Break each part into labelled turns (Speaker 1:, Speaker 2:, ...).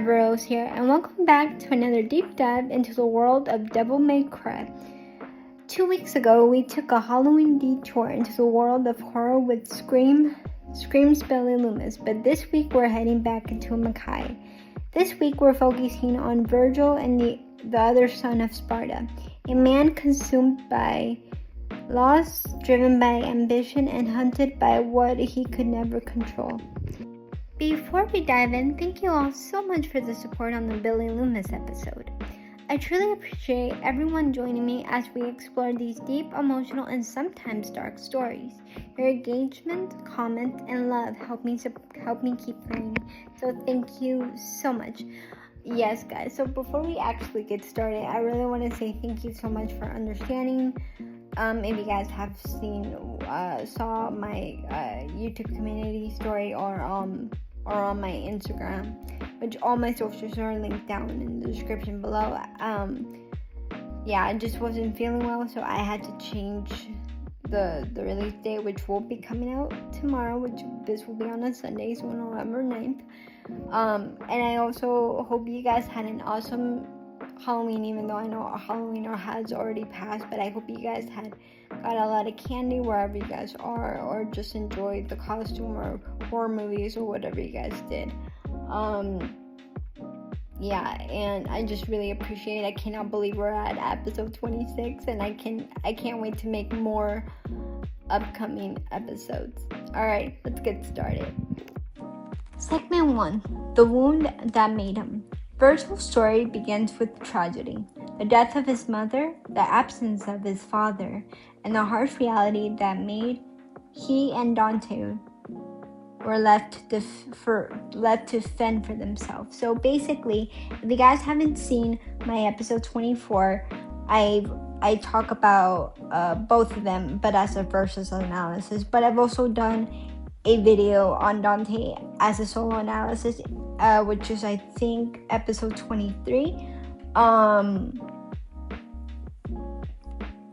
Speaker 1: Everose here, and welcome back to another deep dive into the world of Devil May Cry. 2 weeks ago, we took a Halloween detour into the world of horror with Scream's Billy Loomis, but this week we're heading back into Makai. This week we're focusing on Vergil and the other son of Sparda, a man consumed by loss, driven by ambition, and hunted by what he could never control. Before we dive in, thank you all so much for the support on the Billy Loomis episode. I truly appreciate everyone joining me as we explore these deep, emotional, and sometimes dark stories. Your engagement, comments, and love help me keep learning. So thank you so much. Yes, guys. So before we actually get started, I really want to say thank you so much for understanding. If you guys have saw my YouTube community story or on my Instagram, which all my socials are linked down in the description below. I just wasn't feeling well, so I had to change the release date, which will be coming out tomorrow, which this will be on a Sunday, so November 9th. And I also hope you guys had an awesome Halloween, even though I know Halloween has already passed, but I hope you guys got a lot of candy wherever you guys are, or just enjoyed the costume or horror movies or whatever you guys did. And I just really appreciate it. I cannot believe we're at episode 26, and I can't wait to make more upcoming episodes. Alright, let's get started. Segment 1. The Wound That Made Him. Vergil's story begins with tragedy, the death of his mother, the absence of his father, and the harsh reality that made he and Dante were left to fend for themselves. So basically, if you guys haven't seen my episode 24, I talk about both of them, but as a versus analysis. But I've also done a video on Dante as a solo analysis, which is I think episode 23, and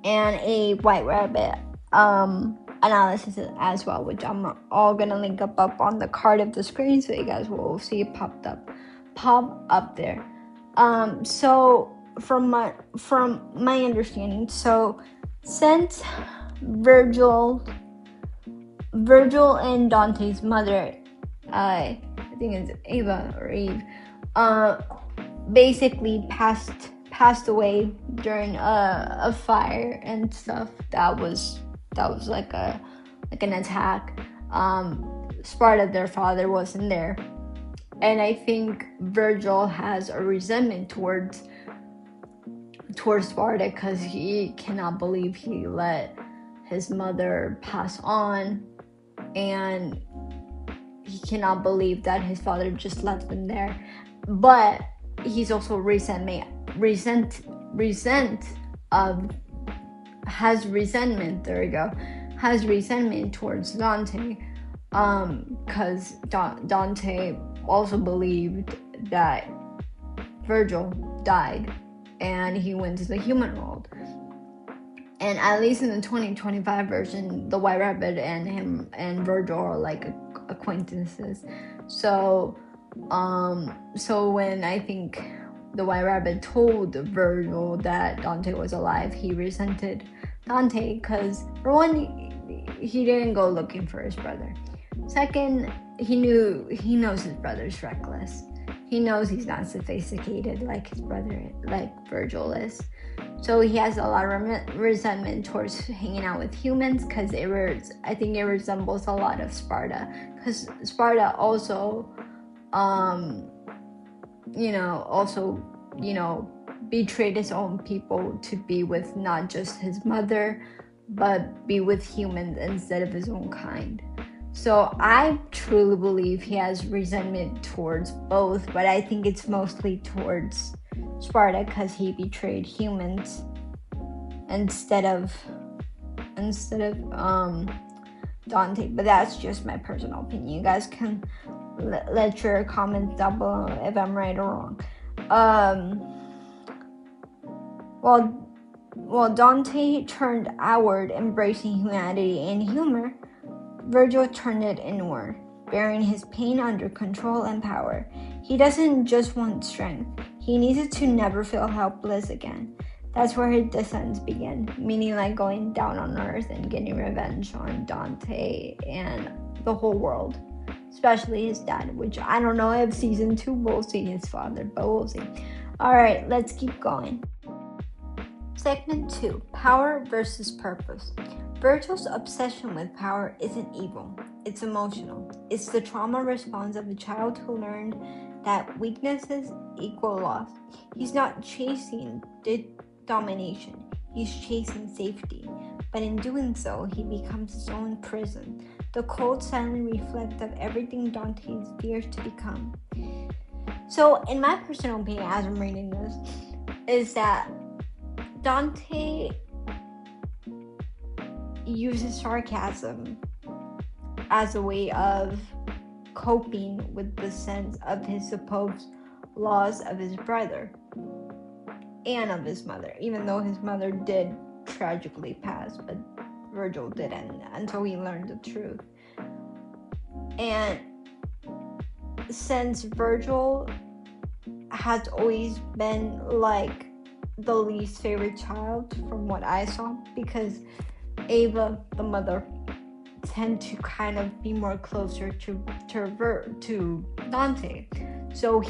Speaker 1: a White Rabbit analysis as well, which I'm all gonna link up on the card of the screen, so you guys will see it pop up there. So from my understanding, so since Vergil and Dante's mother, I think it's Ava or Eve, basically passed away during a fire and stuff. That was like an attack. Sparda, their father, wasn't there, and I think Vergil has a resentment towards Sparda because he cannot believe he let his mother pass on, and he cannot believe that his father just left them there. But he's also has resentment towards Dante, because Dante also believed that Vergil died and he went to the human world. And at least in the 2025 version, the White Rabbit and him and Vergil are like acquaintances. So when I think the White Rabbit told Vergil that Dante was alive, he resented Dante because, for one, he didn't go looking for his brother. Second, he knows his brother's reckless. He knows he's not sophisticated like his brother, like Vergil is. So he has a lot of resentment towards hanging out with humans, because I think it resembles a lot of Sparda, because Sparda also betrayed his own people to be with not just his mother, but be with humans instead of his own kind. So I truly believe he has resentment towards both, but I think it's mostly towards Sparda because he betrayed humans instead of Dante. But that's just my personal opinion. You guys can let your comments down below if I'm right or wrong. While Dante turned outward, embracing humanity and humor, Vergil turned it inward, bearing his pain under control and power. He doesn't just want strength. He needed to never feel helpless again. That's where his descents begin, meaning like going down on Earth and getting revenge on Dante and the whole world, especially his dad, which I don't know if season 2 we'll see his father, but we'll see. Alright, let's keep going. Segment 2, Power versus Purpose. Vergil's obsession with power isn't evil, it's emotional. It's the trauma response of a child who learned that weaknesses equal loss. He's not chasing domination, he's chasing safety. But in doing so, he becomes his own prison, the cold, silent reflect of everything Dante fears to become. So, in my personal opinion, as I'm reading this, is that Dante uses sarcasm as a way of coping with the sense of his supposed loss of his brother and of his mother, even though his mother did tragically pass, but Vergil didn't until he learned the truth. And since Vergil has always been like the least favorite child from what I saw, because Ava, the mother, tend to kind of be more closer to Dante. So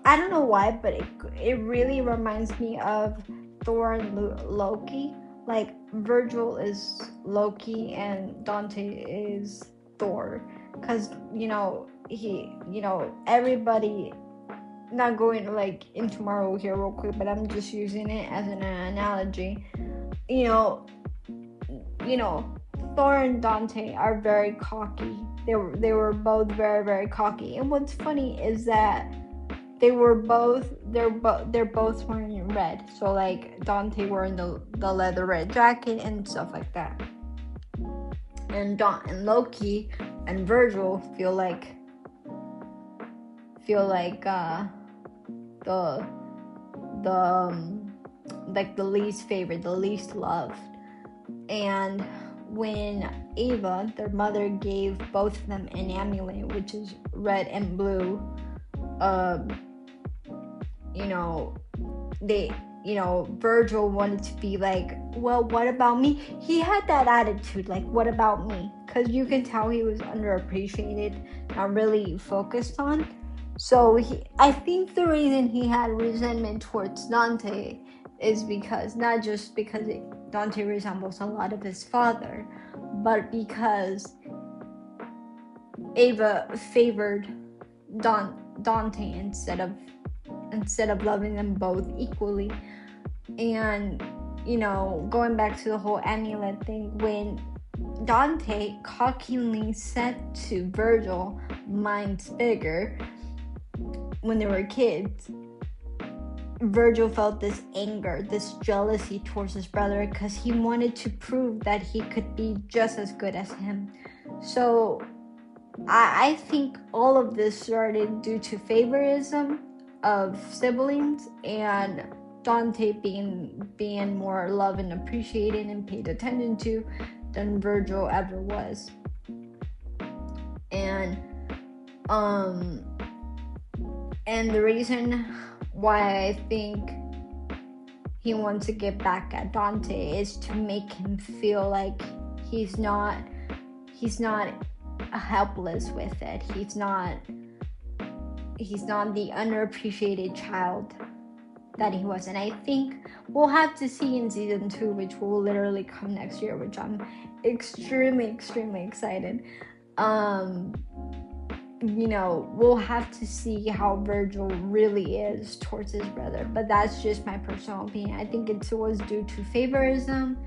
Speaker 1: I don't know why, but it really reminds me of Thor and Loki. Like Vergil is Loki and Dante is Thor, because everybody, not going like into Marvel here real quick, but I'm just using it as an analogy. Thor and Dante are very cocky. They were both very, very cocky. And what's funny is that they're both wearing red. So like Dante wearing the leather red jacket and stuff like that. And Loki and Vergil feel like the least favorite, the least loved. And when Ava, their mother, gave both of them an amulet, which is red and blue, Vergil wanted to be like, well, what about me? He had that attitude, like, what about me? Because you can tell he was underappreciated, not really focused on. So I think the reason he had resentment towards Dante is because, not just because Dante resembles a lot of his father, but because Ava favored Dante instead of loving them both equally. And going back to the whole amulet thing, when Dante cockily said to Vergil, "Mine's bigger," when they were kids, Vergil felt this anger, this jealousy towards his brother, because he wanted to prove that he could be just as good as him. So I think all of this started due to favoritism of siblings and Dante being more loved and appreciated and paid attention to than Vergil ever was. And the reason why I think he wants to get back at Dante is to make him feel like he's not helpless with it. He's not the underappreciated child that he was. And I think we'll have to see in season 2, which will literally come next year, which I'm extremely excited. We'll have to see how Vergil really is towards his brother, but that's just my personal opinion. I think it was due to favoritism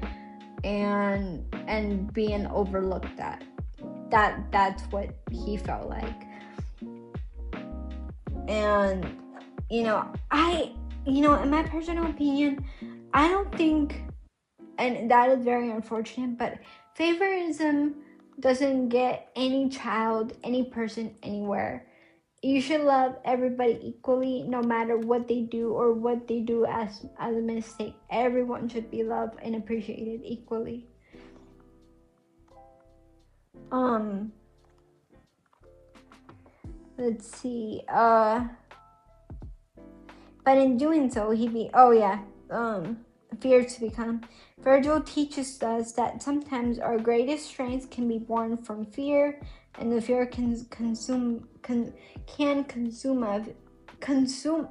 Speaker 1: and being overlooked. That's what he felt like. And in my personal opinion, I don't think, and that is very unfortunate, but favoritism doesn't get any child, any person, anywhere. You should love everybody equally, no matter what they do or what they do as a mistake. Everyone should be loved and appreciated equally. Let's see. But in doing so, fear to become. Vergil teaches us that sometimes our greatest strengths can be born from fear, and the fear can consume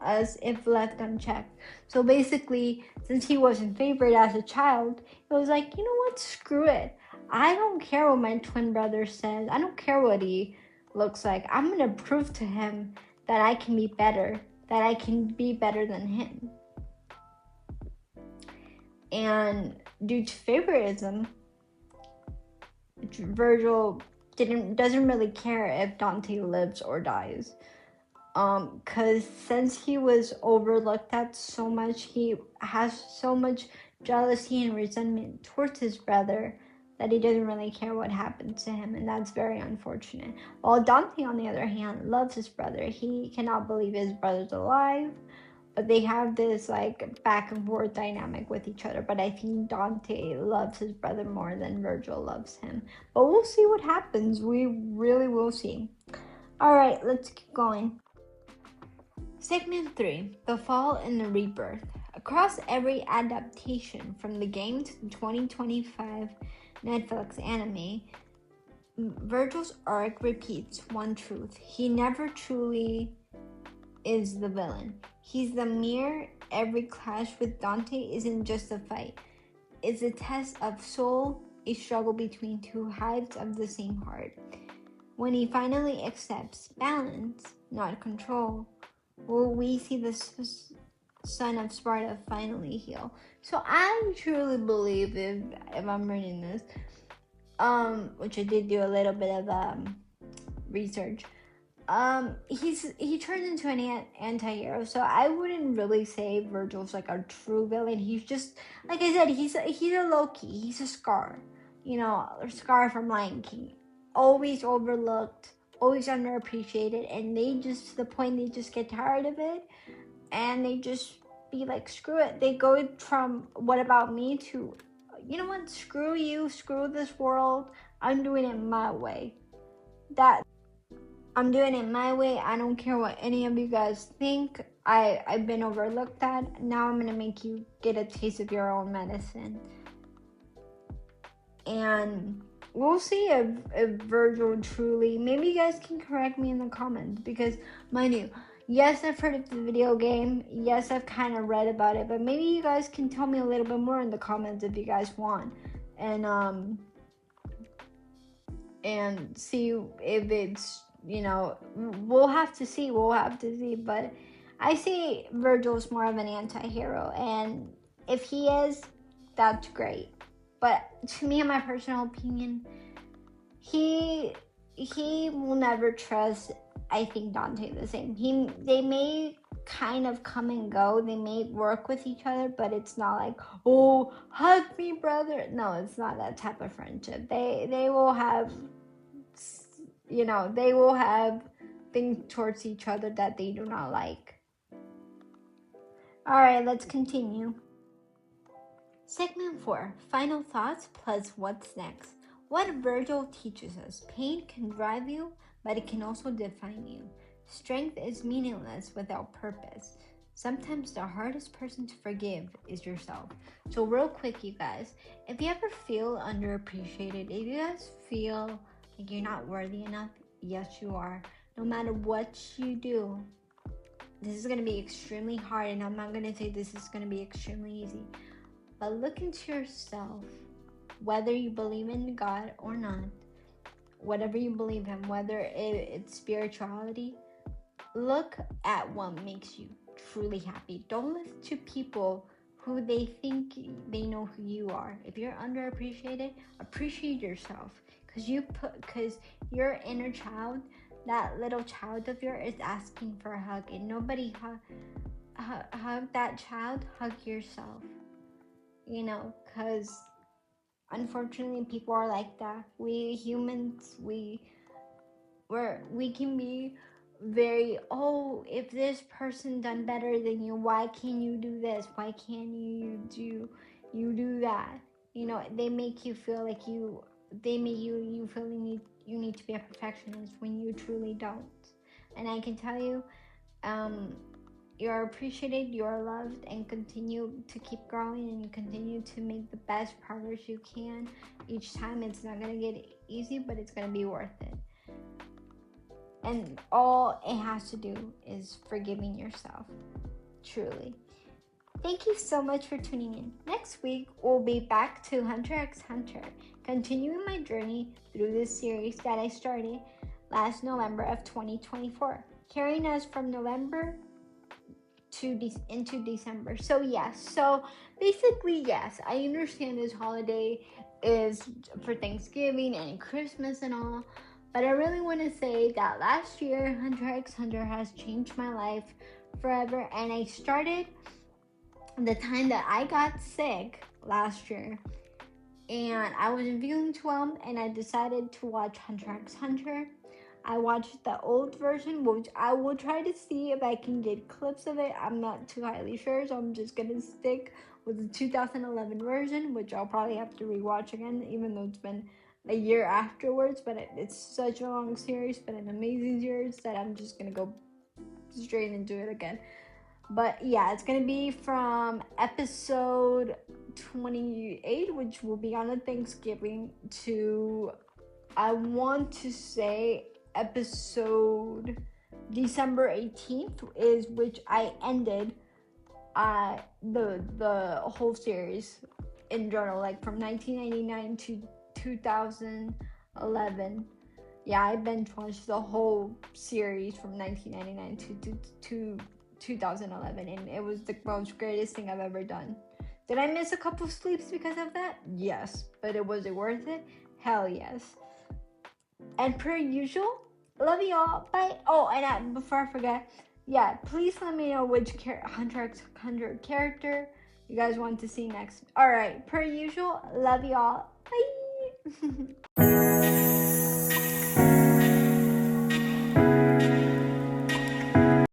Speaker 1: us if left unchecked. So basically, since he wasn't favored as a child, it was like, you know what, screw it. I don't care what my twin brother says. I don't care what he looks like. I'm gonna prove to him that I can be better, that I can be better than him. And due to favoritism, Vergil doesn't really care if Dante lives or dies. Cause since he was overlooked at so much, he has so much jealousy and resentment towards his brother that he doesn't really care what happens to him, and that's very unfortunate. While Dante, on the other hand, loves his brother. He cannot believe his brother's alive, but they have this like back and forth dynamic with each other. But I think Dante loves his brother more than Vergil loves him. But we'll see what happens. We really will see. All right, let's keep going. Segment 3, The Fall and the Rebirth. Across every adaptation from the game to the 2025 Netflix anime, Vergil's arc repeats one truth. He never truly is the villain. He's the mirror. Every clash with Dante isn't just a fight. It's a test of soul, a struggle between two halves of the same heart. When he finally accepts balance, not control, will we see the son of Sparda finally heal? So I truly believe, if I'm reading this, which I did do a little bit of research, he turns into an anti-hero, so I wouldn't really say Vergil's like a true villain. He's just, like I said, he's a Loki, he's a Scar, Scar from Lion King, always overlooked, always underappreciated, and they just, to the point, they just get tired of it, and they just be like, screw it. They go from what about me to, you know what, screw you, screw this world, I'm doing it my way. I'm doing it my way. I don't care what any of you guys think. I've been overlooked at. Now I'm gonna make you get a taste of your own medicine. And we'll see if Vergil truly, maybe you guys can correct me in the comments, because mind you, yes, I've heard of the video game, yes, I've kind of read about it, but maybe you guys can tell me a little bit more in the comments if you guys want, and see if it's, we'll have to see, but I see Vergil's more of an anti-hero, and if he is, that's great. But to me, in my personal opinion, he will never trust, I think, Dante the same. They may kind of come and go, they may work with each other, but it's not like, oh, hug me, brother. No, it's not that type of friendship. They will have, they will have things towards each other that they do not like. All right, let's continue. Segment 4, Final Thoughts plus What's Next. What Vergil teaches us: pain can drive you, but it can also define you. Strength is meaningless without purpose. Sometimes the hardest person to forgive is yourself. So real quick, you guys, if you ever feel underappreciated, if you guys feel like you're not worthy enough, yes you are. No matter what you do, this is going to be extremely hard, and I'm not going to say this is going to be extremely easy. But look into yourself, whether you believe in God or not, whatever you believe in, whether it's spirituality, look at what makes you truly happy. Don't listen to people who they think they know who you are. If you're underappreciated, appreciate yourself, because your inner child, that little child of yours, is asking for a hug, and nobody hug that child, hug yourself. Because unfortunately people are like that. We humans, we can be very, oh, if this person done better than you, why can't you do this? Why can't you do that? They make you feel like they make you feel you need to be a perfectionist when you truly don't. And I can tell you, you're appreciated, you're loved, and continue to keep growing and continue to make the best progress you can each time. It's not going to get easy, but it's going to be worth it. And all it has to do is forgiving yourself, truly. Thank you so much for tuning in. Next week, we'll be back to Hunter x Hunter, continuing my journey through this series that I started last November of 2024, carrying us from November into December. So basically, yes, I understand this holiday is for Thanksgiving and Christmas and all, but I really want to say that last year, Hunter x Hunter has changed my life forever, and I started the time that I got sick last year, and I wasn't feeling too well, and I decided to watch Hunter x Hunter. I watched the old version, which I will try to see if I can get clips of it. I'm not too highly sure, so I'm just gonna stick with the 2011 version, which I'll probably have to rewatch again, even though it's been a year afterwards. But it's such a long series, but an amazing series, that I'm just gonna go straight into it again. But yeah, it's gonna be from episode 28, which will be on a Thanksgiving, to, I want to say, episode December 18th is which I ended the whole series in general, like from 1999 to 2011. Yeah, I binge watched the whole series from 1999 to 2011, and it was the most greatest thing I've ever done. Did I miss a couple of sleeps because of that? Yes, but was it worth it? Hell yes. And per usual, love y'all. Bye. Oh, and before I forget, yeah, please let me know which Hunter x Hunter character you guys want to see next. All right, per usual, love y'all. Bye.